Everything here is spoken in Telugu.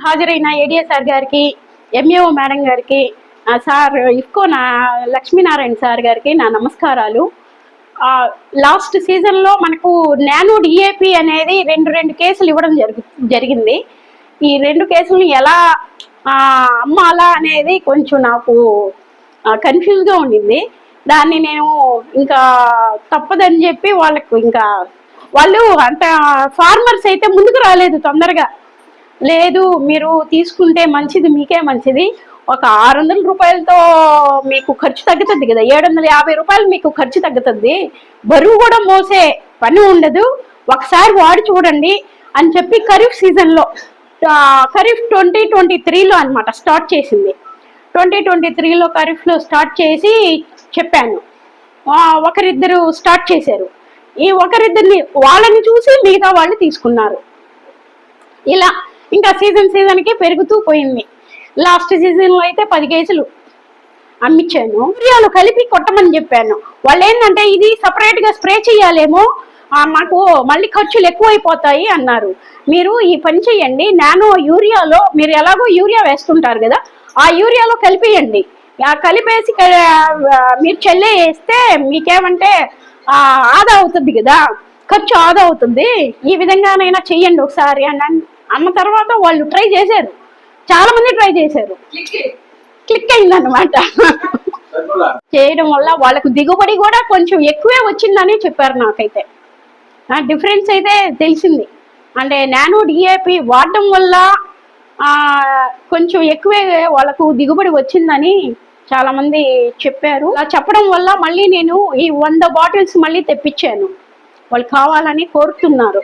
హాజరైన ఏడిఏ సార్ గారికి, ఎంఏఓ మేడం గారికి, సార్ ఇఫ్కో లక్ష్మీనారాయణ సార్ గారికి నా నమస్కారాలు. లాస్ట్ సీజన్లో మనకు నానో డిఏపి అనేది రెండు కేసులు ఇవ్వడం జరిగింది. ఈ 2 కేసులను ఎలా అమ్మాలా అనేది కొంచెం నాకు కన్ఫ్యూజ్గా ఉండింది. దాన్ని నేను ఇంకా తప్పదని చెప్పి వాళ్ళకు ఇంకా వాళ్ళు అంత ఫార్మర్స్ అయితే ముందుకు రాలేదు తొందరగా. లేదు మీరు తీసుకుంటే మంచిది, మీకే మంచిది, ఒక 600 రూపాయలతో మీకు ఖర్చు తగ్గుతుంది కదా, 750 రూపాయలు మీకు ఖర్చు తగ్గుతుంది, బరువు కూడా మోసే పని ఉండదు, ఒకసారి వాడి చూడండి అని చెప్పి ఖరీఫ్ సీజన్లో ఖరీఫ్ 2023లో అనమాట స్టార్ట్ చేసింది. 2023లో ఖరీఫ్లో స్టార్ట్ చేసి చెప్పాను. ఒకరిద్దరు స్టార్ట్ చేశారు. ఈ ఒకరిద్దరిని వాళ్ళని చూసి మిగతా వాళ్ళు తీసుకున్నారు. ఇలా ఇంకా సీజన్కి పెరుగుతూ పోయింది. లాస్ట్ సీజన్లో అయితే 10 కేసులు అమ్మించాను. యూరియాలు కలిపి కొట్టమని చెప్పాను. వాళ్ళు ఏంటంటే ఇది సపరేట్గా స్ప్రే చేయాలేమో, మాకు మళ్ళీ ఖర్చులు ఎక్కువైపోతాయి అన్నారు. మీరు ఈ పని చేయండి, నానో యూరియాలో మీరు ఎలాగో యూరియా వేస్తుంటారు కదా, ఆ యూరియాలో కలిపేయండి. కలిపేసి మీరు చల్లే వేస్తే మీకేమంటే ఆదా అవుతుంది కదా, ఖర్చు ఆదా అవుతుంది, ఈ విధంగానైనా చెయ్యండి ఒకసారి అన్న తర్వాత వాళ్ళు ట్రై చేశారు. చాలా మంది ట్రై చేశారు. క్లిక్ అయిందన్నమాట. చేయడం వల్ల వాళ్ళకు దిగుబడి కూడా కొంచెం ఎక్కువే వచ్చిందని చెప్పారు. నాకైతే డిఫరెన్స్ అయితే తెలిసింది. అంటే నానో డిఏపి వాడడం వల్ల కొంచెం ఎక్కువే వాళ్ళకు దిగుబడి వచ్చిందని చాలా మంది చెప్పారు. అలా చెప్పడం వల్ల మళ్ళీ నేను ఈ 100 బాటిల్స్ మళ్ళీ తెప్పించాను. వాళ్ళు కావాలని కోరుతున్నారు.